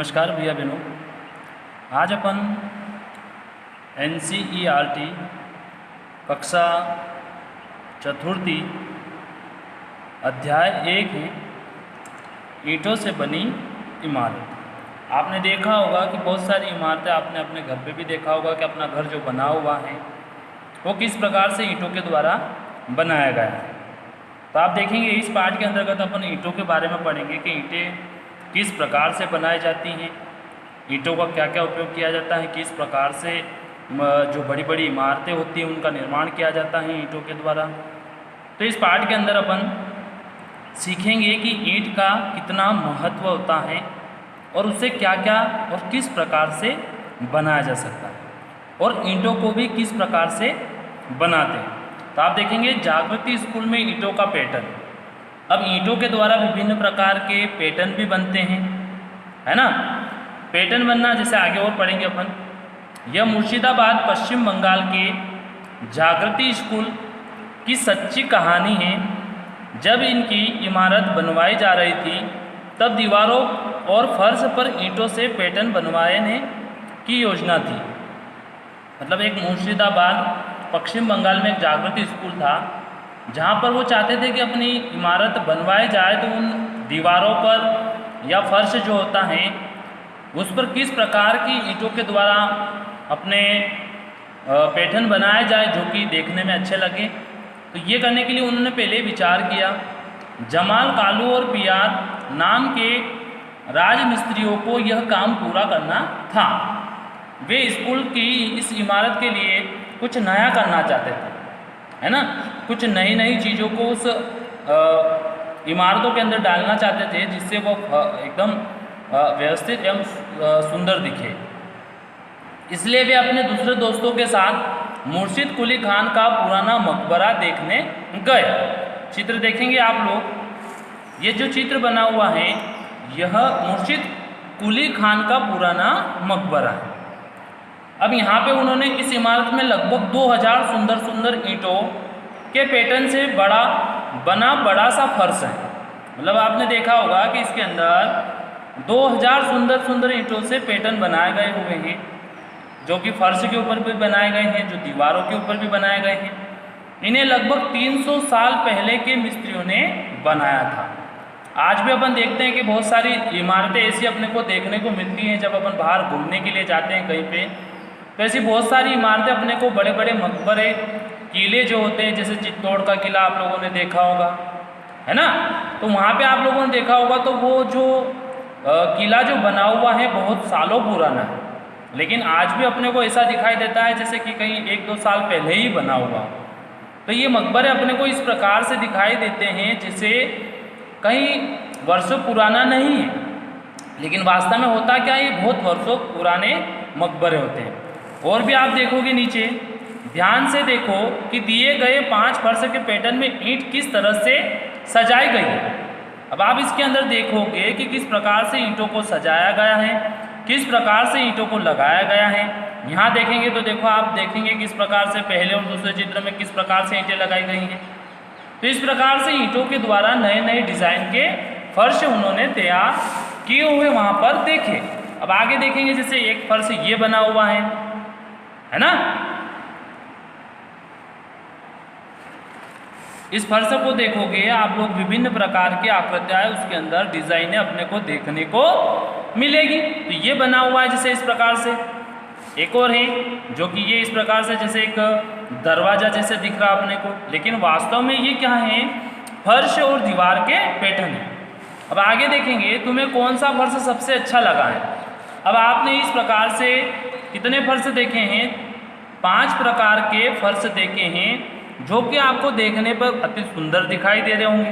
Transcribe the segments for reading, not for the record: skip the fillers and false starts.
नमस्कार भैया बहनों। आज अपन NCERT कक्षा चतुर्थी अध्याय 1 है ईंटों से बनी इमारत। आपने देखा होगा कि बहुत सारी इमारतें आपने अपने घर पे भी देखा होगा कि अपना घर जो बना हुआ है वो किस प्रकार से ईंटों के द्वारा बनाया गया है। तो आप देखेंगे इस पाठ के अंतर्गत अपन ईंटों के बारे में पढ़ेंगे कि ईंटें किस प्रकार से बनाई जाती हैं, ईंटों का क्या क्या उपयोग किया जाता है, किस प्रकार से जो बड़ी बड़ी इमारतें होती हैं उनका निर्माण किया जाता है ईंटों के द्वारा। तो इस पाठ के अंदर अपन सीखेंगे कि ईंट का कितना महत्व होता है और उससे क्या क्या और किस प्रकार से बनाया जा सकता है और ईंटों को भी किस प्रकार से बनाते हैं। तो आप देखेंगे जागृति स्कूल में ईंटों का पैटर्न। अब ईंटों के द्वारा विभिन्न प्रकार के पैटर्न भी बनते हैं, है ना। पैटर्न बनना जैसे आगे और पढ़ेंगे अपन। यह मुर्शिदाबाद पश्चिम बंगाल के जागृति स्कूल की सच्ची कहानी है। जब इनकी इमारत बनवाई जा रही थी तब दीवारों और फर्श पर ईंटों से पैटर्न बनवाने की योजना थी। मतलब एक मुर्शिदाबाद पश्चिम बंगाल में एक जागृति स्कूल था जहाँ पर वो चाहते थे कि अपनी इमारत बनवाई जाए तो उन दीवारों पर या फर्श जो होता है उस पर किस प्रकार की ईंटों के द्वारा अपने पैटर्न बनाए जाए जो कि देखने में अच्छे लगे। तो ये करने के लिए उन्होंने पहले विचार किया। जमाल, कालू और पियार नाम के राजमिस्त्रियों को यह काम पूरा करना था। वे स्कूल की इस इमारत के लिए कुछ नया करना चाहते थे, है ना। कुछ नई नई चीज़ों को उस इमारतों के अंदर डालना चाहते थे जिससे वो एकदम व्यवस्थित एवं सुंदर दिखे। इसलिए वे अपने दूसरे दोस्तों के साथ मुर्शिद कुली खान का पुराना मकबरा देखने गए। चित्र देखेंगे आप लोग। ये जो चित्र बना हुआ है यह मुर्शिद कुली खान का पुराना मकबरा है। अब यहाँ पे उन्होंने इस इमारत में लगभग 2000 सुंदर सुंदर ईंटों के पैटर्न से बड़ा सा फर्श है। मतलब आपने देखा होगा कि इसके अंदर 2000 सुंदर सुंदर ईंटों से पैटर्न बनाए गए हुए हैं जो कि फर्श के ऊपर भी बनाए गए हैं, जो दीवारों के ऊपर भी बनाए गए हैं। इन्हें लगभग 300 साल पहले के मिस्त्रियों ने बनाया था। आज भी अपन देखते हैं कि बहुत सारी इमारतें ऐसी अपने को देखने को मिलती हैं जब अपन बाहर घूमने के लिए जाते हैं कहीं पे। तो ऐसी बहुत सारी इमारतें अपने को बड़े बड़े मकबरे, किले जो होते हैं, जैसे चित्तौड़ का किला आप लोगों ने देखा होगा, है ना। तो वहाँ पे आप लोगों ने देखा होगा तो वो जो किला जो बना हुआ है बहुत सालों पुराना है, लेकिन आज भी अपने को ऐसा दिखाई देता है जैसे कि कहीं 1-2 साल पहले ही बना हुआ। तो ये मकबरे अपने को इस प्रकार से दिखाई देते हैं जैसे कहीं वर्षों पुराना नहीं है, लेकिन वास्तव में होता क्या है, ये बहुत वर्षों पुराने मकबरे होते हैं। और भी आप देखोगे नीचे, ध्यान से देखो कि दिए गए 5 फर्श के पैटर्न में ईंट किस तरह से सजाई गई है। अब आप इसके अंदर देखोगे कि किस प्रकार से ईंटों को सजाया गया है, किस प्रकार से ईंटों को लगाया गया है। यहाँ देखेंगे तो देखो आप देखेंगे किस प्रकार से पहले और दूसरे चित्र में किस प्रकार से ईंटें लगाई गई हैं। तो इस प्रकार से ईंटों के द्वारा नए नए डिज़ाइन के फर्श उन्होंने तैयार किए हुए वहाँ पर देखे। अब आगे देखेंगे जैसे एक फर्श ये बना हुआ है ना। इस फर्श को देखोगे आप लोग विभिन्न प्रकार की आकृतियाँ उसके अंदर डिजाइनें अपने को देखने को मिलेगी। तो ये बना हुआ है जैसे इस प्रकार से। एक और है जो कि ये इस प्रकार से जैसे एक दरवाजा जैसे दिख रहा अपने को, लेकिन वास्तव में ये क्या है, फर्श और दीवार के पैटर्न है। अब आगे देखेंगे तुम्हें कौन सा फर्श सबसे अच्छा लगा है। अब आपने इस प्रकार से कितने फर्श देखे हैं, 5 प्रकार के फर्श देखे हैं जो कि आपको देखने पर अति सुंदर दिखाई दे रहे होंगे।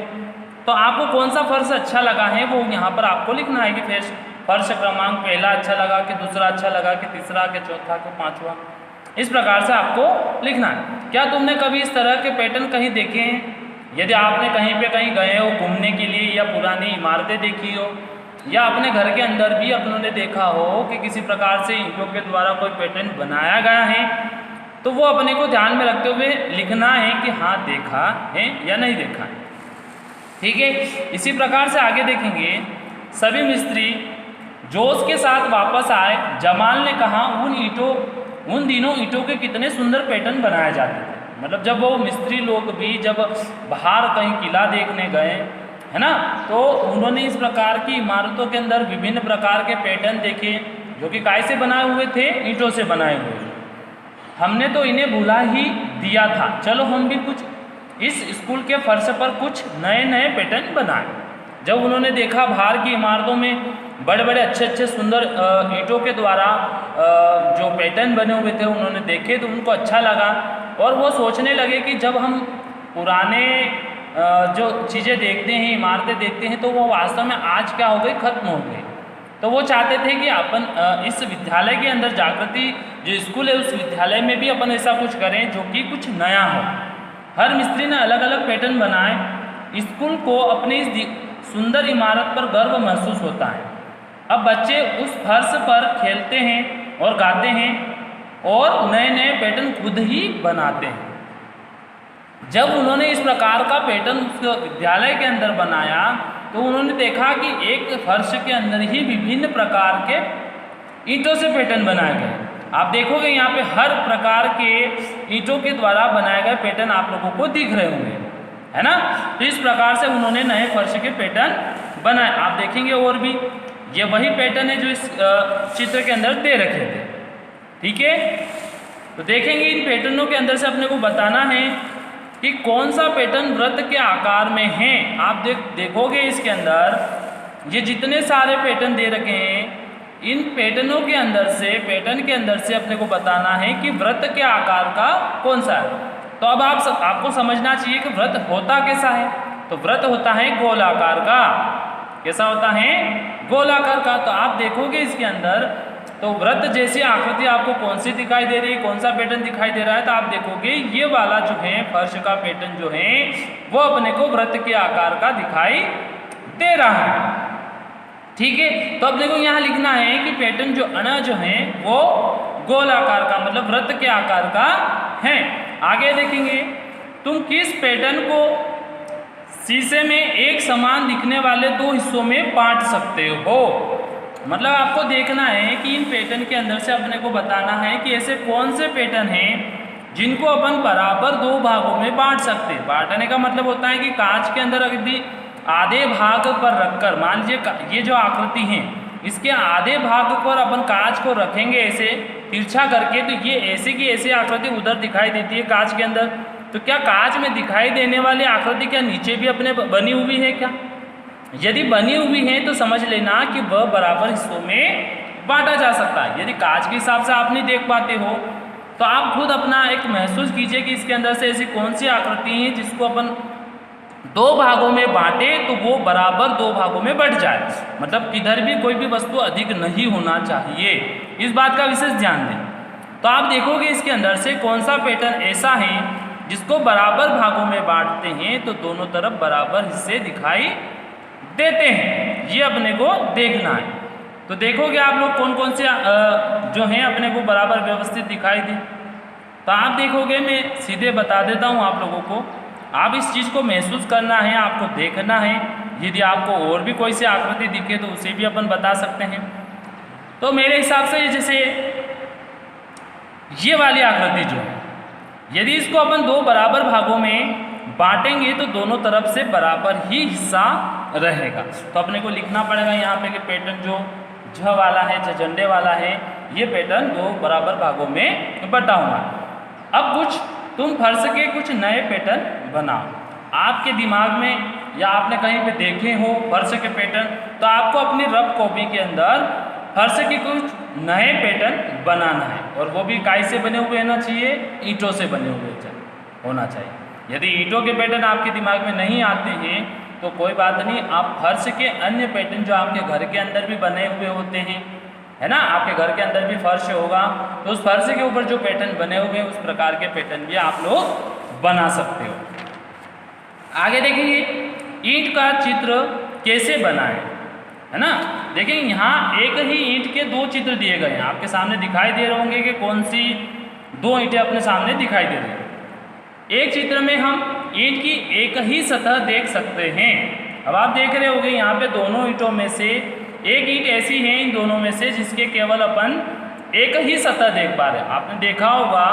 तो आपको कौन सा फर्श अच्छा लगा है वो यहाँ पर आपको लिखना है कि फर्श क्रमांक पहला अच्छा लगा, कि दूसरा अच्छा लगा, कि तीसरा, कि चौथा, कि पांचवा। इस प्रकार से आपको लिखना है। क्या तुमने कभी इस तरह के पैटर्न कहीं देखे हैं? यदि आपने कहीं पे कहीं गए हो घूमने के लिए या पुरानी इमारतें देखी हो या अपने घर के अंदर भी अपनों देखा हो कि किसी प्रकार से ईंटों के द्वारा कोई पैटर्न बनाया गया है, तो वो अपने को ध्यान में रखते हुए लिखना है कि हाँ देखा है या नहीं देखा है। ठीक है। इसी प्रकार से आगे देखेंगे, सभी मिस्त्री जोश के साथ वापस आए। जमाल ने कहा उन दिनों ईंटों के कितने सुंदर पैटर्न बनाए जाते थे। मतलब जब वो मिस्त्री लोग भी जब बाहर कहीं किला देखने गए, है ना, तो उन्होंने इस प्रकार की इमारतों के अंदर विभिन्न प्रकार के पैटर्न देखे जो कि काय से बनाए हुए थे, ईंटों से बनाए हुए। हमने तो इन्हें भुला ही दिया था, चलो हम भी कुछ इस स्कूल के फर्श पर कुछ नए नए पैटर्न बनाए। जब उन्होंने देखा बाहर की इमारतों में बड़े बड़े अच्छे सुंदर ईंटों के द्वारा जो पैटर्न बने हुए थे उन्होंने देखे तो उनको अच्छा लगा और वो सोचने लगे कि जब हम पुराने जो चीज़ें देखते हैं, इमारतें देखते हैं, तो वो वास्तव में आज क्या हो गई, खत्म हो गई। तो वो चाहते थे कि अपन इस विद्यालय के अंदर जागृति जो स्कूल है उस विद्यालय में भी अपन ऐसा कुछ करें जो कि कुछ नया हो। हर मिस्त्री ने अलग अलग पैटर्न बनाए। स्कूल को अपनी इस सुंदर इमारत पर गर्व महसूस होता है। अब बच्चे उस फर्श पर खेलते हैं और गाते हैं और नए नए पैटर्न खुद ही बनाते हैं। जब उन्होंने इस प्रकार का पैटर्न उस विद्यालय के अंदर बनाया तो उन्होंने देखा कि एक फर्श के अंदर ही विभिन्न प्रकार के ईंटों से पैटर्न बनाए गए। आप देखोगे यहाँ पे हर प्रकार के ईंटों के द्वारा बनाए गए पैटर्न आप लोगों को दिख रहे होंगे, है ना। तो इस प्रकार से उन्होंने नए फर्श के पैटर्न बनाए। आप देखेंगे और भी ये वही पैटर्न है जो इस चित्र के अंदर दे रखे थे, ठीक है। तो देखेंगे इन पैटर्नों के अंदर से अपने को बताना है कि कौन सा पैटर्न वृत्त के आकार में है। आप देखोगे इसके अंदर ये जितने सारे पैटर्न दे रखे हैं, इन पैटर्नों के अंदर से अपने को बताना है कि वृत्त के आकार का कौन सा है। तो अब आपको समझना चाहिए कि वृत्त होता कैसा है। तो वृत्त होता है गोलाकार का। कैसा होता है, गोलाकार का। तो आप देखोगे इसके अंदर तो वृत्त जैसी आकृति आपको कौन सी दिखाई दे रही है, कौन सा पैटर्न दिखाई दे रहा है। तो आप देखोगे ये वाला जो है फर्श का पैटर्न जो है वो अपने को वृत्त के आकार का दिखाई दे रहा है, ठीक है। तो अपने को यहाँ लिखना है कि पैटर्न जो अणा जो है वो गोलाकार का मतलब वृत्त के आकार का है। आगे देखेंगे, तुम किस पैटर्न को शीशे में एक समान दिखने वाले दो हिस्सों में बांट सकते हो। मतलब आपको देखना है कि इन पैटर्न के अंदर से अपने को बताना है कि ऐसे कौन से पैटर्न हैं जिनको अपन बराबर दो भागों में बांट सकते हैं। बांटने का मतलब होता है कि कांच के अंदर यदि आधे भाग पर रखकर, मान लीजिए ये जो आकृति है इसके आधे भाग पर अपन कांच को रखेंगे ऐसे तिरछा करके, तो ये ऐसे की ऐसी आकृति उधर दिखाई देती है कांच के अंदर। तो क्या कांच में दिखाई देने वाली आकृति क्या नीचे भी अपने बनी हुई है क्या? यदि बनी हुई है तो समझ लेना कि वह बराबर हिस्सों में बांटा जा सकता है। यदि कांच के हिसाब से आप नहीं देख पाते हो तो आप खुद अपना एक महसूस कीजिए कि इसके अंदर से ऐसी कौन सी आकृति है जिसको अपन दो भागों में बांटे तो वो बराबर दो भागों में बढ़ जाए। मतलब किधर भी कोई भी वस्तु अधिक नहीं होना चाहिए, इस बात का विशेष ध्यान दें। तो आप देखोगे इसके अंदर से कौन सा पैटर्न ऐसा है जिसको बराबर भागों में बांटते हैं तो दोनों तरफ बराबर हिस्से दिखाई देते हैं। ये अपने को देखना है। तो देखोगे आप लोग कौन कौन से जो हैं अपने को बराबर व्यवस्थित दिखाई दे। तो आप देखोगे, मैं सीधे बता देता हूँ आप लोगों को, आप इस चीज़ को महसूस करना है, आपको देखना है। यदि आपको और भी कोई सी आकृति दिखे तो उसे भी अपन बता सकते हैं। तो मेरे हिसाब से जैसे ये वाली आकृति जो है, यदि इसको अपन दो बराबर भागों में बांटेंगे तो दोनों तरफ से बराबर ही हिस्सा रहेगा। तो अपने को लिखना पड़ेगा यहाँ पे कि पैटर्न जो झ वाला है, झंडे वाला है, ये पैटर्न दो बराबर भागों में बटा हुआ है। अब कुछ तुम फर्श के कुछ नए पैटर्न बनाओ। आपके दिमाग में या आपने कहीं पे देखे हो फर्श के पैटर्न, तो आपको अपनी रफ कॉपी के अंदर फर्श के कुछ नए पैटर्न बनाना है। और वो भी काय से बने हुए होना चाहिए, ईंटों से बने हुए होना चाहिए। यदि ईंटों के पैटर्न आपके दिमाग में नहीं आते हैं तो कोई बात नहीं, आप फर्श के अन्य पैटर्न जो आपके घर के अंदर भी बने हुए होते हैं, है ना, आपके घर के अंदर भी फर्श होगा तो उस फर्श के ऊपर जो पैटर्न बने हुए हैं उस प्रकार के पैटर्न भी आप लोग बना सकते हो। आगे देखेंगे ईंट का चित्र कैसे बनाएं, है ना। देखिए यहाँ एक ही ईंट के दो चित्र दिए गए हैं, आपके सामने दिखाई दे रहे होंगे कि कौन सी दो ईंटें अपने सामने दिखाई दे रही है। एक चित्र में हम ईंट की एक ही सतह देख सकते हैं। अब आप देख रहे होंगे यहाँ पे दोनों ईंटों में से एक ईंट ऐसी है इन दोनों में से जिसके केवल अपन एक ही सतह देख पा रहे हैं। आपने देखा होगा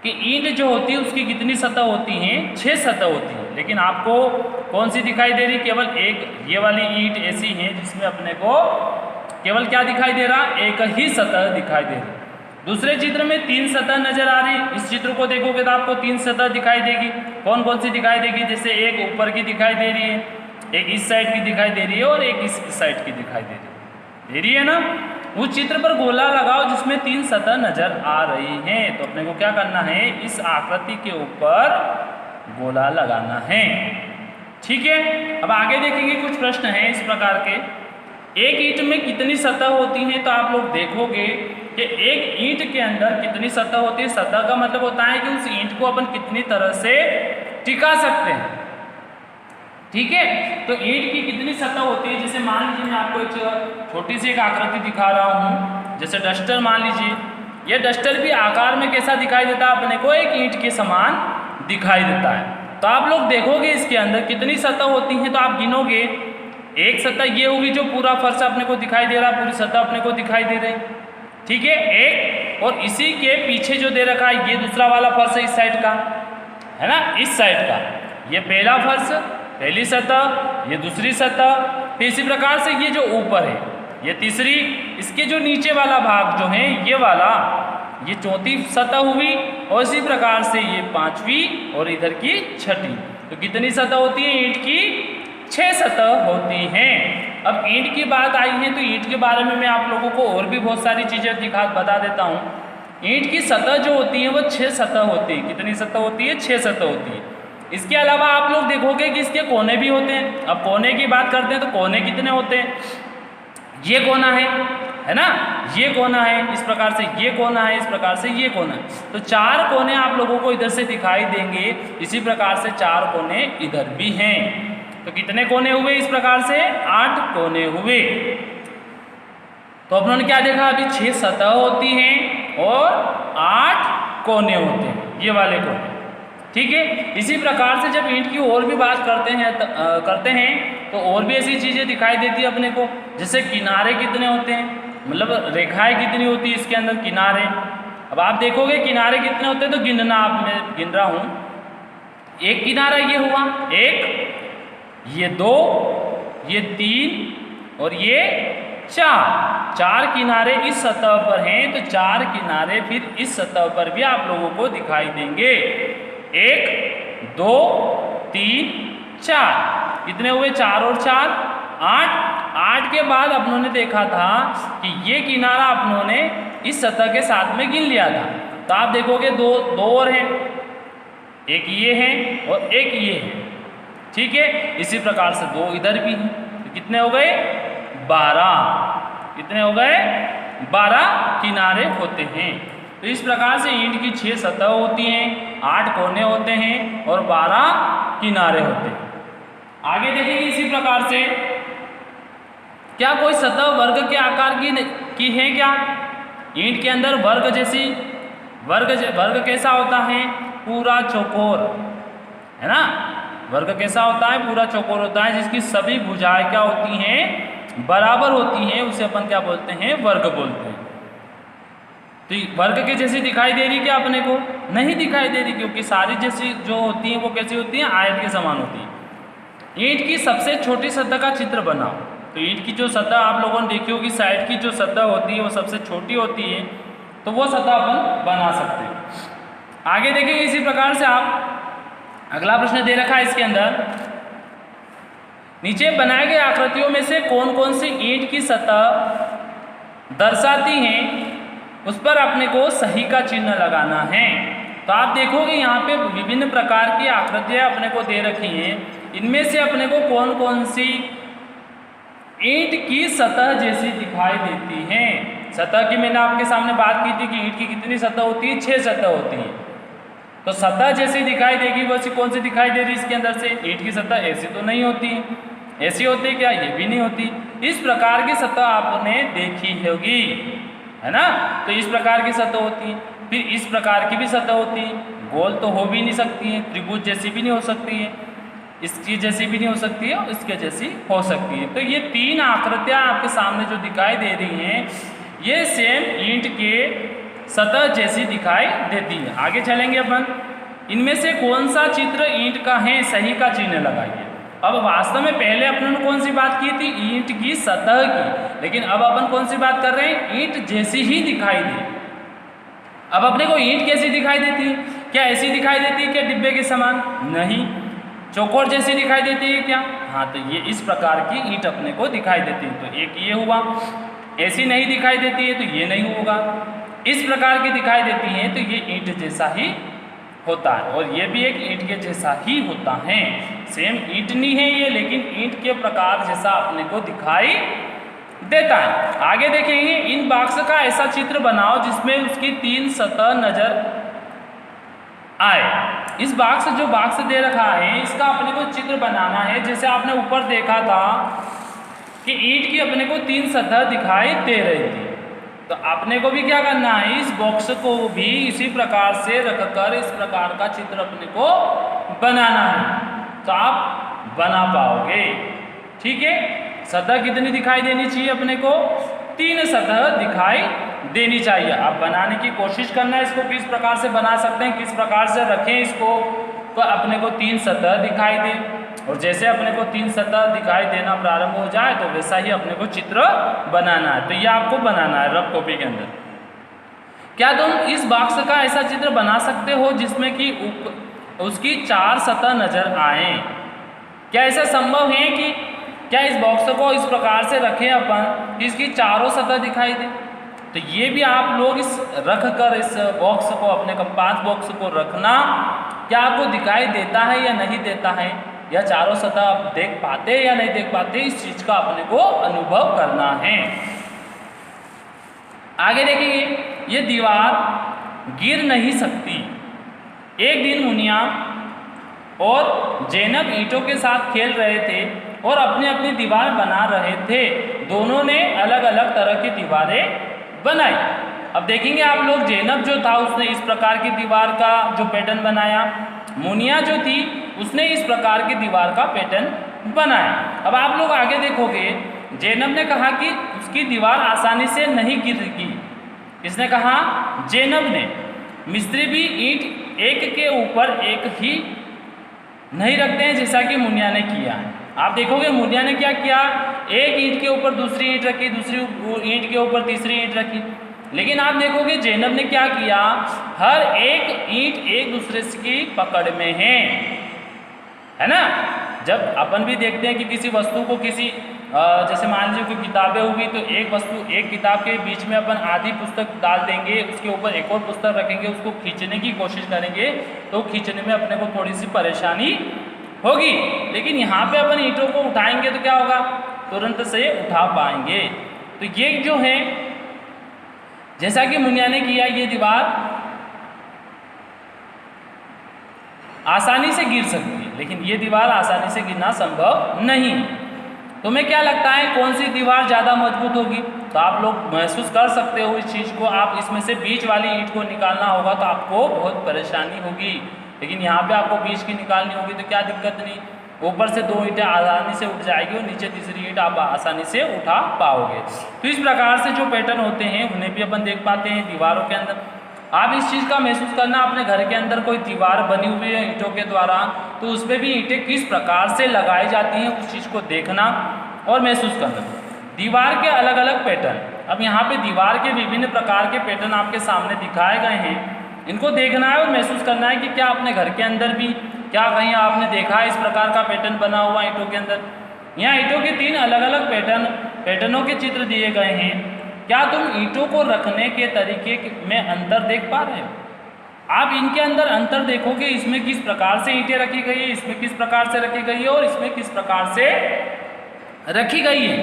कि ईंट जो होती है उसकी कितनी सतह होती हैं, 6 सतह होती है, लेकिन आपको कौन सी दिखाई दे रही, केवल एक ये वाली ईंट ऐसी है जिसमें अपने को केवल क्या दिखाई दे रहा, एक ही सतह दिखाई दे रही। दूसरे चित्र में 3 सतह नजर आ रही। इस चित्र को देखोगे तो आपको 3 सतह दिखाई देगी। कौन कौन सी दिखाई देगी, जैसे एक ऊपर की दिखाई दे रही है, एक इस साइड की दिखाई दे रही है और एक इस साइड की दिखाई दे रही है ना। उस चित्र पर गोला लगाओ जिसमें 3 सतह नजर आ रही हैं। तो अपने को क्या करना है, इस आकृति के ऊपर गोला लगाना है। ठीक है, अब आगे देखेंगे कुछ प्रश्न हैं इस प्रकार के। एक ईंट में कितनी सतह होती हैं, तो आप लोग देखोगे कि एक ईंट के अंदर कितनी सतह होती है। सतह का मतलब होता है कि उस ईंट को अपन कितनी तरह से टिका सकते हैं। ठीक है, तो ईंट की कितनी सतह होती है, जैसे मान लीजिए मैं आपको एक छोटी सी एक आकृति दिखा रहा हूँ, जैसे डस्टर मान लीजिए। यह डस्टर भी आकार में कैसा दिखाई देता है, अपने को एक ईंट के समान दिखाई देता है। तो आप लोग देखोगे इसके अंदर कितनी सतह होती हैं, तो आप गिनोगे। एक सतह ये होगी जो पूरा फर्श अपने को दिखाई दे रहा है, पूरी सतह अपने को दिखाई दे रही। ठीक है, एक, और इसी के पीछे जो दे रखा है ये दूसरा वाला फर्श है, इस साइड का है ना, इस साइड का ये पहला फर्श, पहली सतह, ये दूसरी सतह, फिर इसी प्रकार से ये जो ऊपर है ये तीसरी, इसके जो नीचे वाला भाग जो है ये वाला, ये चौथी सतह हुई, और इसी प्रकार से ये पांचवी और इधर की छठी। तो कितनी सतह होती है ईंट की, 6 सतह होती हैं। अब ईंट की बात आई है तो ईंट के बारे में मैं आप लोगों को और भी बहुत सारी चीज़ें बता देता हूँ। ईंट की सतह जो होती है वो 6 सतह होती है। कितनी सतह होती है, 6 सतह होती है। इसके अलावा आप लोग देखोगे कि इसके कोने भी होते हैं। अब कोने की बात करते हैं तो कोने कितने होते हैं, ये कोना है ना, ये कोना है, इस प्रकार से ये कोना है, इस प्रकार से ये कोना है। तो 4 कोने आप लोगों को इधर से दिखाई देंगे, इसी प्रकार से 4 कोने इधर भी हैं। तो कितने कोने हुए इस प्रकार से, 8 कोने हुए। तो अपनों ने क्या देखा, अभी 6 सतह होती हैं और 8 कोने होते हैं, ये वाले कोने। ठीक है, इसी प्रकार से जब ईंट की और भी बात करते हैं तो और भी ऐसी चीज़ें दिखाई देती है अपने को, जैसे किनारे कितने होते हैं, मतलब रेखाएं कितनी होती है इसके अंदर, किनारे। अब आप देखोगे किनारे कितने होते हैं, तो गिनना, आप मैं गिन रहा हूँ। एक किनारा ये हुआ, एक, ये 2, ये 3 और ये 4 किनारे इस सतह पर हैं। तो 4 किनारे फिर इस सतह पर भी आप लोगों को दिखाई देंगे। 1, 2, 3, 4, कितने हुए, 4 और 4 8 के बाद अपनों ने देखा था कि ये किनारा अपनों ने इस सतह के साथ में गिन लिया था। तो आप देखोगे दो और हैं, एक ये है और एक ये है। ठीक है, इसी प्रकार से 2 इधर भी हैं। तो कितने हो गए, 12। कितने हो गए, 12 किनारे होते हैं। तो इस प्रकार से ईंट की 6 सतह होती हैं, 8 कोने होते हैं और 12 किनारे होते हैं। आगे देखेंगे इसी प्रकार से, क्या कोई सतह वर्ग के आकार की है क्या, ईंट के अंदर वर्ग जैसी, वर्ग कैसा होता है, पूरा चौकोर है ना। वर्ग कैसा होता है, पूरा चौकोर होता है, जिसकी सभी भुजाएं क्या होती हैं, बराबर होती हैं, उसे अपन क्या बोलते हैं, वर्ग बोलते हैं। तो वर्ग के जैसी दिखाई दे रही क्या अपने को, नहीं दिखाई दे रही, क्योंकि सारी जैसी जो होती हैं वो कैसी होती हैं, आयत के समान होती है। ईंट की सबसे छोटी सतह का चित्र बनाओ। तो ईंट की जो सतह आप लोगों ने देखी होगी, साइड की जो सतह होती है वो सबसे छोटी होती है, तो वो सतह अपन बना सकते हैं। आगे देखेंगे इसी प्रकार से, आप अगला प्रश्न दे रखा है इसके अंदर, नीचे बनाए गए आकृतियों में से कौन कौन सी ईंट की सतह दर्शाती हैं, उस पर अपने को सही का चिन्ह लगाना है। तो आप देखोगे यहाँ पे विभिन्न प्रकार की आकृतियाँ अपने को दे रखी हैं, इनमें से अपने को कौन कौन सी ईंट की सतह जैसी दिखाई देती हैं। सतह की मैंने आपके सामने बात की थी कि ईंट की कितनी सतह होती है, 6 सतह होती है। तो सतह जैसी दिखाई देगी, वैसी कौन सी दिखाई दे रही है इसके अंदर से, ईंट की सतह ऐसी तो नहीं होती, ऐसी होती है क्या, ये भी नहीं होती। इस प्रकार की सतह आपने देखी होगी, है ना। तो इस प्रकार की सतह होती है, फिर इस प्रकार की भी सतह होती है, गोल तो हो भी नहीं सकती है, त्रिभुज जैसी भी नहीं हो सकती है। इसकी जैसी भी नहीं हो सकती है और इसके जैसी हो सकती है। तो ये तीन आकृतियाँ आपके सामने जो दिखाई दे रही हैं ये सेम ईंट के सतह जैसी दिखाई देती है। आगे चलेंगे अपन, इनमें से कौन सा चित्र ईंट का है, सही का चिन्ह लगाइए। अब वास्तव में पहले अपन ने कौन सी बात की थी, ईंट की सतह की, लेकिन अब अपन कौन सी बात कर रहे हैं, ईंट जैसी ही दिखाई दे। अब अपने को ईंट कैसी दिखाई देती है, क्या ऐसी दिखाई देती है क्या डिब्बे के समान, नहीं। चौकोर जैसी दिखाई देती है क्या, हाँ, तो ये इस प्रकार की ईंट अपने को दिखाई देती है। तो एक ये हुआ, ऐसी नहीं दिखाई देती है तो ये नहीं होगा, इस प्रकार की दिखाई देती है तो ये ईंट जैसा ही होता है, और ये भी एक ईंट के जैसा ही होता है। सेम ईंट नहीं है ये, लेकिन ईंट के प्रकार जैसा अपने को दिखाई देता है। आगे देखेंगे, इन बॉक्स का ऐसा चित्र बनाओ जिसमें उसकी तीन सतह नजर आए। इस बॉक्स जो बॉक्स दे रखा है इसका अपने को चित्र बनाना है। जैसे आपने ऊपर देखा था कि ईंट की अपने को तीन सतह दिखाई दे रही थी, तो आपने को भी क्या करना है, इस बॉक्स को भी इसी प्रकार से रखकर इस प्रकार का चित्र अपने को बनाना है, तो आप बना पाओगे। ठीक है, सतह कितनी दिखाई देनी चाहिए अपने को, तीन सतह दिखाई देनी चाहिए। आप बनाने की कोशिश करना है, इसको किस प्रकार से बना सकते हैं, किस प्रकार से रखें इसको, तो अपने को तीन सतह दिखाई दे, और जैसे अपने को तीन सतह दिखाई देना प्रारंभ हो जाए तो वैसा ही अपने को चित्र बनाना है। तो ये आपको बनाना है रफ कॉपी के अंदर। क्या तुम इस बॉक्स का ऐसा चित्र बना सकते हो जिसमें कि उसकी चार सतह नजर आए? क्या ऐसा संभव है कि क्या इस बॉक्स को इस प्रकार से रखें अपन, इसकी चारों सतह दिखाई दे? तो ये भी आप लोग इस रख कर इस बॉक्स को, अपने कंपास बॉक्स को रखना, क्या आपको दिखाई देता है या नहीं देता है, या चारों सतह आप देख पाते या नहीं देख पाते, इस चीज का अपने को अनुभव करना है। आगे देखेंगे, ये दीवार गिर नहीं सकती। एक दिन मुनिया और जैनब ईंटों के साथ खेल रहे थे और अपनी अपनी दीवार बना रहे थे। दोनों ने अलग अलग तरह की दीवारें बनाई। अब देखेंगे आप लोग, जैनब जो था उसने इस प्रकार की दीवार का जो पैटर्न बनाया, मुनिया जो थी उसने इस प्रकार की दीवार का पैटर्न बनाया। अब आप लोग आगे देखोगे, जैनब ने कहा कि उसकी दीवार आसानी से नहीं गिरेगी। किसने कहा? जैनब ने। मिस्त्री भी ईंट एक के ऊपर एक ही नहीं रखते हैं जैसा कि मुनिया ने किया है। आप देखोगे मुनिया ने क्या किया, एक ईंट के ऊपर दूसरी ईंट रखी, दूसरी ईंट के ऊपर तीसरी ईंट रखी। लेकिन आप देखोगे जैनब ने क्या किया, हर एक ईंट एक दूसरे की पकड़ में है ना। जब अपन भी देखते हैं कि किसी वस्तु को किसी जैसे मान लीजिए कोई किताबें होगी तो एक वस्तु, एक किताब के बीच में अपन आधी पुस्तक डाल देंगे, उसके ऊपर एक और पुस्तक रखेंगे, उसको खींचने की कोशिश करेंगे तो खींचने में अपने को थोड़ी सी परेशानी होगी। लेकिन यहाँ पे अपन ईंटों को उठाएंगे तो क्या होगा, तुरंत से उठा पाएंगे। तो ये जो है, जैसा कि मुनिया ने किया, ये दीवार आसानी से गिर सकती है, लेकिन ये दीवार आसानी से गिरना संभव नहीं। तुम्हें क्या लगता है कौन सी दीवार ज़्यादा मजबूत होगी? तो आप लोग महसूस कर सकते हो इस चीज़ को। आप इसमें से बीच वाली ईंट को निकालना होगा तो आपको बहुत परेशानी होगी, लेकिन यहाँ पे आपको बीच की निकालनी होगी तो क्या दिक्कत नहीं, ऊपर से दो ईंटें आसानी से उठ जाएगी और नीचे तीसरी ईंट आप आसानी से उठा पाओगे। तो इस प्रकार से जो पैटर्न होते हैं उन्हें भी अपन देख पाते हैं दीवारों के अंदर। आप इस चीज़ का महसूस करना, अपने घर के अंदर कोई दीवार बनी हुई है ईंटों के द्वारा, तो उस पर भी ईंटें किस प्रकार से लगाई जाती हैं उस चीज़ को देखना और महसूस करना। दीवार के अलग अलग पैटर्न, अब यहाँ पे दीवार के विभिन्न प्रकार के पैटर्न आपके सामने दिखाए गए हैं, इनको देखना है और महसूस करना है कि क्या अपने घर के अंदर भी क्या कहीं आपने देखा है इस प्रकार का पैटर्न बना हुआ ईंटों के अंदर। यहाँ ईंटों के तीन अलग अलग पैटर्नों के चित्र दिए गए हैं। क्या तुम ईंटों को रखने के तरीके में अंतर देख पा रहे हो? आप इनके अंदर अंतर देखोगे, इसमें किस प्रकार से ईंटें रखी गई है, इसमें किस प्रकार से रखी गई है और इसमें किस प्रकार से रखी गई है।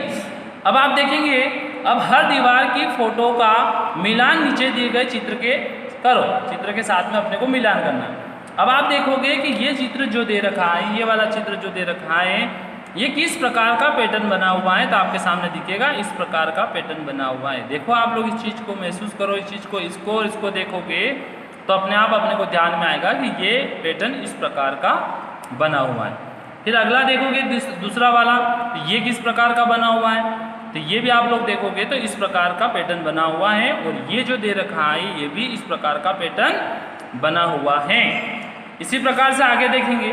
अब आप देखेंगे, अब हर दीवार की फोटो का मिलान नीचे दिए गए चित्र के करो, चित्र के साथ में अपने को मिलान करना। अब आप देखोगे कि ये चित्र जो दे रखा है, ये वाला चित्र जो दे रखा है, ये किस प्रकार का पैटर्न बना हुआ है, तो आपके सामने दिखेगा इस प्रकार का पैटर्न बना हुआ है। देखो आप लोग इस चीज़ को महसूस करो, इस चीज़ को, इसको और इसको देखोगे तो अपने आप अपने को ध्यान में आएगा कि ये पैटर्न इस प्रकार का बना हुआ है। फिर अगला देखोगे दूसरा वाला, तो ये किस प्रकार का बना हुआ है, तो ये भी आप लोग देखोगे तो इस प्रकार का पैटर्न बना हुआ है, और ये जो दे रखा है ये भी इस प्रकार का पैटर्न बना हुआ है। इसी प्रकार से आगे देखेंगे,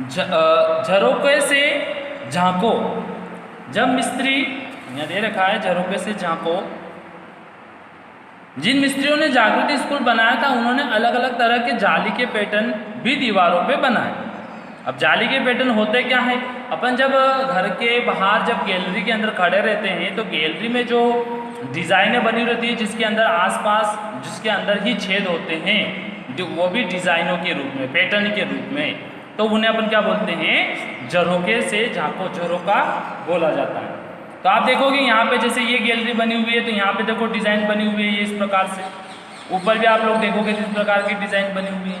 झरोके से झांको। जब मिस्त्री, यहाँ दे रखा है झरोके से झांको, जिन मिस्त्रियों ने जागृति स्कूल बनाया था उन्होंने अलग अलग तरह के जाली के पैटर्न भी दीवारों पे बनाए। अब जाली के पैटर्न होते क्या है, अपन जब घर के बाहर जब गैलरी के अंदर खड़े रहते हैं तो गैलरी में जो डिज़ाइनें बनी रहती है जिसके अंदर आसपास जिसके अंदर ही छेद होते हैं, जो वो भी डिज़ाइनों के रूप में, पैटर्न के रूप में, तो उन्हें अपन क्या बोलते हैं, झरोके से झांको, झरोका बोला जाता है। तो आप देखोगे यहाँ पे जैसे ये गैलरी बनी हुई है, तो यहाँ पे देखो डिज़ाइन बनी हुई है ये इस प्रकार से, ऊपर भी आप लोग देखोगे इस प्रकार की डिज़ाइन बनी हुई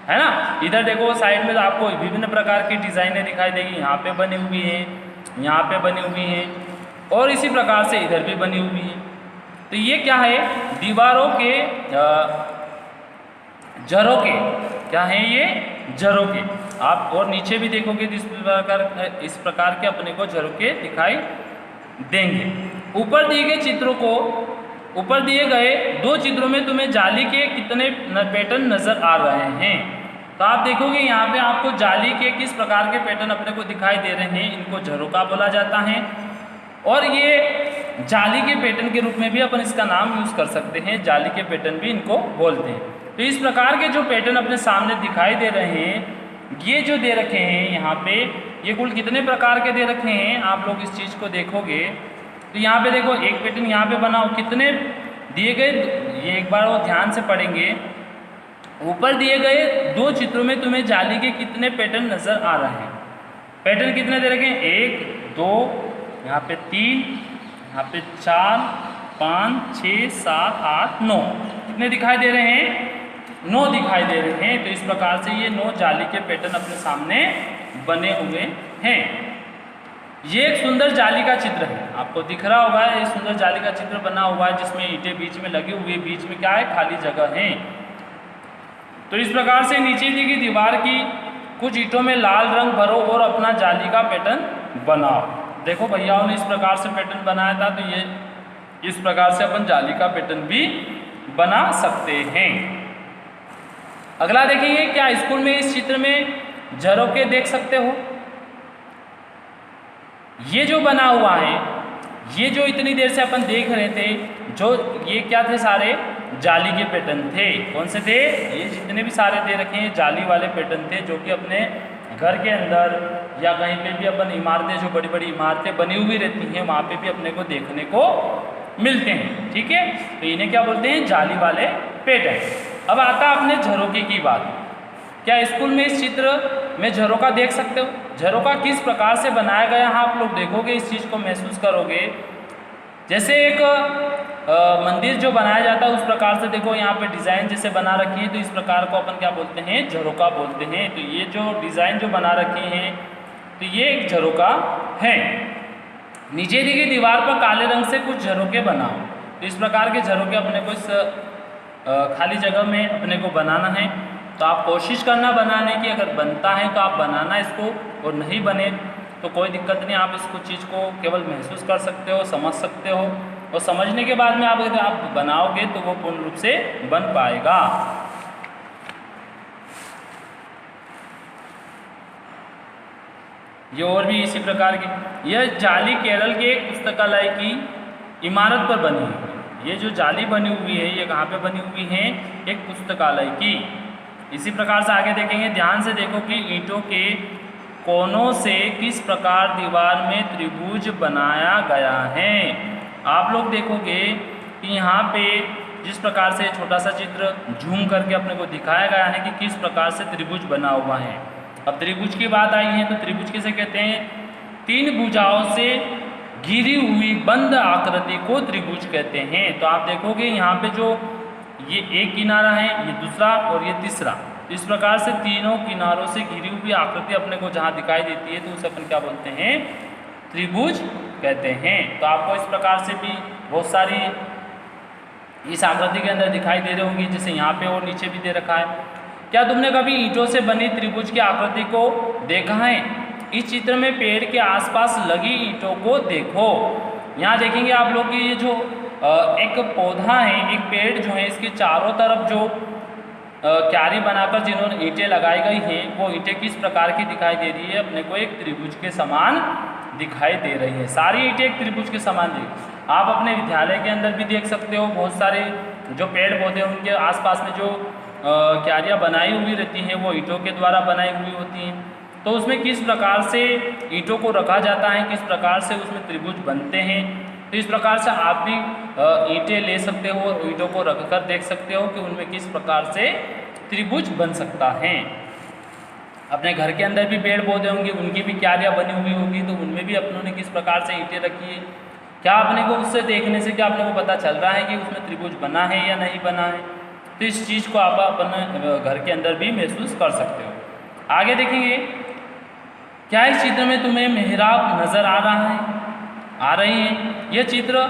है ना। इधर देखो साइड में आपको विभिन्न प्रकार की डिज़ाइनें दिखाई देगी, यहाँ पे बनी हुई है, यहाँ पे बनी हुई है, और इसी प्रकार से इधर भी बनी हुई है। तो ये क्या है, दीवारों के झरोके, क्या है ये, झरोके। आप और नीचे भी देखोगे इस प्रकार के अपने को झरोके दिखाई देंगे। ऊपर दिए गए चित्रों को, ऊपर दिए गए दो चित्रों में तुम्हें जाली के कितने पैटर्न नजर आ रहे हैं। तो आप देखोगे यहाँ पे आपको जाली के किस प्रकार के पैटर्न अपने को दिखाई दे रहे हैं, इनको झरोका बोला जाता है, और ये जाली के पैटर्न के रूप में भी अपन इसका नाम यूज कर सकते हैं, जाली के पैटर्न भी इनको बोलते हैं। तो इस प्रकार के जो पैटर्न अपने सामने दिखाई दे रहे हैं, ये जो दे रखे हैं यहाँ पे, ये कुल कितने प्रकार के दे रखे हैं, आप लोग इस चीज़ को देखोगे तो यहाँ पे देखो एक पैटर्न यहाँ पे बना हो, कितने दिए गए, ये एक बार वो ध्यान से पढ़ेंगे। ऊपर दिए गए दो चित्रों में तुम्हें जाली के कितने पैटर्न नजर आ रहे हैं, पैटर्न कितने दे रखे हैं, 1 2, यहाँ पे 3, यहाँ पे 4 5 6 7 8 9, कितने दिखाई दे रहे हैं, 9 दिखाई दे रहे हैं। तो इस प्रकार से ये 9 जाली के पैटर्न अपने सामने बने हुए हैं। ये एक सुंदर जाली का चित्र है, आपको दिख रहा होगा, ये सुंदर जाली का चित्र बना हुआ है जिसमें ईंटें बीच में लगी हुई है, बीच में क्या है, खाली जगह है। तो इस प्रकार से नीचे दी गई दीवार की कुछ ईंटों में लाल रंग भरो और अपना जाली का पैटर्न बनाओ। देखो भैयाओं ने इस प्रकार से पैटर्न बनाया था, तो ये इस प्रकार से अपन जाली का पैटर्न भी बना सकते हैं। अगला देखेंगे, क्या स्कूल में इस चित्र में झरोके देख सकते हो। ये जो बना हुआ है, ये जो इतनी देर से अपन देख रहे थे, जो ये क्या थे, सारे जाली के पैटर्न थे। कौन से थे, ये जितने भी सारे दे रखे हैं जाली वाले पैटर्न थे, जो कि अपने घर के अंदर या कहीं पे भी अपन इमारतें, जो बड़ी बड़ी इमारतें बनी हुई रहती हैं वहाँ पे भी अपने को देखने को मिलते हैं। ठीक है, तो इन्हें क्या बोलते हैं, जाली वाले पैटर्न। अब आता है अपने झरोके की बात। क्या स्कूल में इस चित्र में झरोका देख सकते हो, झरोका किस प्रकार से बनाया गया है, आप लोग देखोगे इस चीज़ को महसूस करोगे। जैसे एक मंदिर जो बनाया जाता है उस प्रकार से देखो यहाँ पे डिज़ाइन जैसे बना रखी है, तो इस प्रकार को अपन क्या बोलते हैं, झरोका बोलते हैं। तो ये जो डिज़ाइन जो बना रखी है, तो ये एक झरोका है। नीचे दी गई दीवार पर काले रंग से कुछ झरोके बनाओ। तो इस प्रकार के झरोके अपने को इस खाली जगह में अपने को बनाना है। तो आप कोशिश करना बनाने की, अगर बनता है तो आप बनाना इसको, और नहीं बने तो कोई दिक्कत नहीं, आप इसको चीज़ को केवल महसूस कर सकते हो, समझ सकते हो, और समझने के बाद में आप अगर आप बनाओगे तो वो पूर्ण रूप से बन पाएगा। ये और भी इसी प्रकार की, यह जाली केरल के एक पुस्तकालय की इमारत पर बनी हुई है। ये जो जाली बनी हुई है ये कहाँ पे बनी हुई है, एक पुस्तकालय की। इसी प्रकार से आगे देखेंगे, ध्यान से देखो कि ईंटों के कोनों से किस प्रकार दीवार में त्रिभुज बनाया गया है। आप लोग देखोगे कि यहाँ पे जिस प्रकार से छोटा सा चित्र झूम करके अपने को दिखाया गया है कि किस प्रकार से त्रिभुज बना हुआ है। अब त्रिभुज की बात आई है तो त्रिभुज किसे कहते हैं, 3 भुजाओं से घिरी हुई बंद आकृति को त्रिभुज कहते हैं। तो आप देखोगे यहाँ पे जो ये एक किनारा है, ये दूसरा और ये तीसरा, इस प्रकार से तीनों किनारों से घिरी हुई आकृति अपने को जहाँ दिखाई देती है तो उसे अपन क्या बोलते हैं, त्रिभुज कहते हैं। तो आपको इस प्रकार से भी बहुत सारी इस आकृति के अंदर दिखाई दे रही होंगी, जैसे यहाँ पे और नीचे भी दे रखा है। क्या तुमने कभी ईंटों से बनी त्रिभुज की आकृति को देखा है? इस चित्र में पेड़ के आसपास लगी ईंटों को देखो। यहाँ देखेंगे आप लोग कि ये जो एक पौधा है, एक पेड़ जो है, इसके चारों तरफ जो क्यारी बनाकर जिन्होंने ईंटें लगाई गई हैं, वो ईंटें किस प्रकार की दिखाई दे रही है? अपने को एक त्रिभुज के समान दिखाई दे रही है। सारी ईंटें एक त्रिभुज के समान दिख। आप अपने विद्यालय के अंदर भी देख सकते हो, बहुत सारे जो पेड़ पौधे उनके आसपास में जो क्यारियाँ बनाई हुई रहती हैं, वो ईंटों के द्वारा बनाई हुई होती हैं। तो उसमें किस प्रकार से ईंटों को रखा जाता है, किस प्रकार से उसमें त्रिभुज बनते हैं, तो इस प्रकार से आप भी ईंटें ले सकते हो और ईंटों को रखकर देख सकते हो कि उनमें किस प्रकार से त्रिभुज बन सकता है। अपने घर के अंदर भी पेड़ पौधे होंगे, उनकी भी क्यारियाँ बनी हुई होगी, तो उनमें भी अपनों ने किस प्रकार से ईंटें रखी है। क्या अपने को उससे देखने से क्या अपने को पता चल रहा है कि उसमें त्रिभुज बना है या नहीं बना है? तो इस चीज़ को आप अपने घर के अंदर भी महसूस कर सकते हो। आगे देखेंगे, क्या इस चित्र में तुम्हें मेहराब नज़र आ रहा है, आ रही है? यह चित्र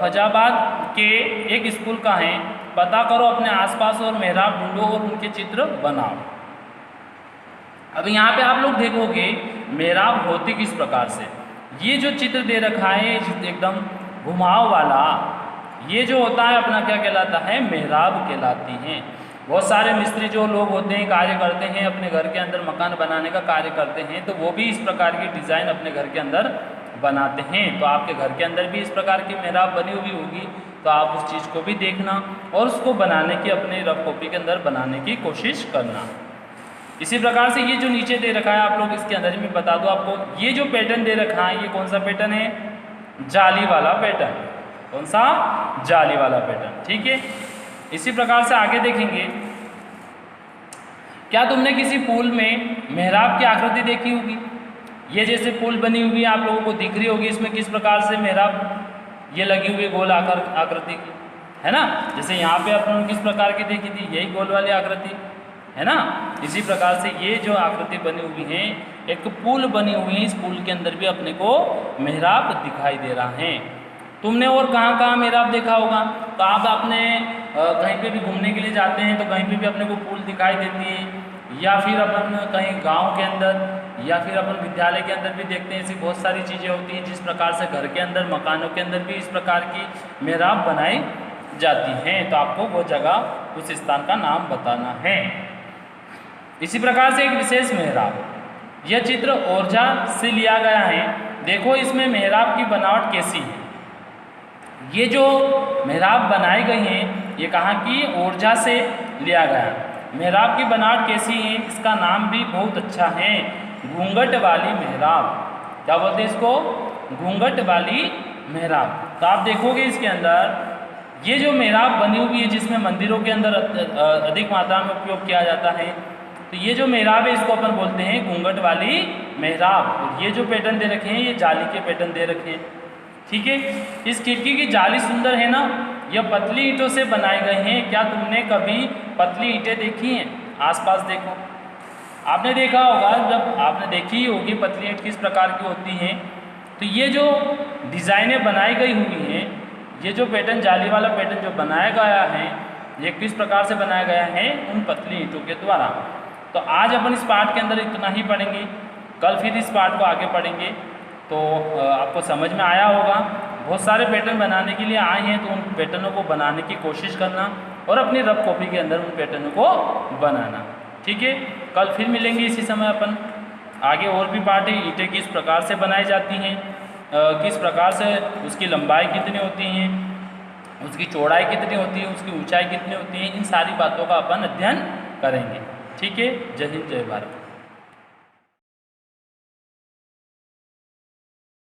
फैजाबाद के एक स्कूल का है। पता करो अपने आसपास और मेहराब ढूंढो और उनके चित्र बनाओ। अब यहाँ पे आप लोग देखोगे मेहराब होती किस प्रकार से। ये जो चित्र दे रखा है एकदम घुमाव वाला, ये जो होता है अपना क्या कहलाता है? मेहराब कहलाती हैं। बहुत सारे मिस्त्री जो लोग होते हैं, कार्य करते हैं, अपने घर के अंदर मकान बनाने का कार्य करते हैं, तो वो भी इस प्रकार की डिज़ाइन अपने घर के अंदर बनाते हैं। तो आपके घर के अंदर भी इस प्रकार की मेहराब बनी हुई होगी, तो आप उस चीज़ को भी देखना और उसको बनाने की अपने रफ कॉपी के अंदर बनाने की कोशिश करना। इसी प्रकार से ये जो नीचे दे रखा है, आप लोग इसके अंदर में बता दो आपको, ये जो पैटर्न दे रखा है, ये कौन सा पैटर्न है? जाली वाला पैटर्न। कौन सा? जाली वाला पैटर्न। ठीक है। इसी प्रकार से आगे देखेंगे, क्या तुमने किसी पुल में मेहराब की आकृति देखी होगी? ये जैसे पुल बनी हुई है, आप लोगों को दिख रही होगी, इसमें किस प्रकार से मेहराब ये लगी हुई है, गोल आकार आकृति की, है ना? जैसे यहाँ पे अपन किस प्रकार की देखी थी, यही गोल वाली आकृति है ना। इसी प्रकार से ये जो आकृति बनी हुई है, एक पुल बनी हुई है, इस पुल के अंदर भी अपने को मेहराब दिखाई दे रहा है। तुमने और कहाँ कहाँ मेहराब देखा होगा? तो आप अपने कहीं पे भी घूमने के लिए जाते हैं तो कहीं पे भी अपने को पुल दिखाई देती है, या फिर अपन कहीं गांव के अंदर या फिर अपन विद्यालय के अंदर भी देखते हैं। ऐसी बहुत सारी चीज़ें होती हैं जिस प्रकार से घर के अंदर, मकानों के अंदर भी इस प्रकार की मेहराब बनाई जाती हैं। तो आपको वो जगह, उस स्थान का नाम बताना है। इसी प्रकार से एक विशेष मेहराब, यह चित्र ओरछा से लिया गया है। देखो इसमें मेहराब की बनावट कैसी है। ये जो मेहराब बनाई गई हैं, ये कहाँ की? ओरछा से लिया गया। मेहराब की बनावट कैसी है? इसका नाम भी बहुत अच्छा है, घूंघट वाली मेहराब। क्या बोलते हैं इसको? घूंघट वाली मेहराब। तो आप देखोगे इसके अंदर ये जो मेहराब बनी हुई है, जिसमें मंदिरों के अंदर अधिक मात्रा में उपयोग किया जाता है, तो ये जो मेहराब है इसको अपन बोलते हैं घूंघट वाली मेहराब। और ये जो पैटर्न दे रखे हैं, ये जाली के पैटर्न दे रखे हैं। ठीक है। इस खिड़की की जाली सुंदर है ना। यह पतली ईंटों से बनाए गए हैं। क्या तुमने कभी पतली ईंटें देखी हैं? आसपास देखो, आपने देखा होगा, जब आपने देखी ही होगी पतली ईंट किस प्रकार की होती हैं। तो ये जो डिज़ाइनें बनाई गई हुई हैं, ये जो पैटर्न, जाली वाला पैटर्न जो बनाया गया है, ये किस प्रकार से बनाया गया है? उन पतली ईंटों के द्वारा। तो आज अपन इस पार्ट के अंदर इतना ही पढ़ेंगे, कल फिर इस पार्ट को आगे पढ़ेंगे। तो आपको समझ में आया होगा। बहुत सारे पैटर्न बनाने के लिए आए हैं, तो उन पैटर्नों को बनाने की कोशिश करना और अपनी रफ कॉपी के अंदर उन पैटर्नों को बनाना। ठीक है। कल फिर मिलेंगे इसी समय अपन। आगे और भी पार्ट है, ईंटें किस प्रकार से बनाई जाती हैं, किस प्रकार से उसकी लंबाई कितनी होती हैं, उसकी चौड़ाई कितनी होती है, उसकी ऊंचाई कितनी होती है, इन सारी बातों का अपन अध्ययन करेंगे। ठीक है। जय हिंद, जय भारत।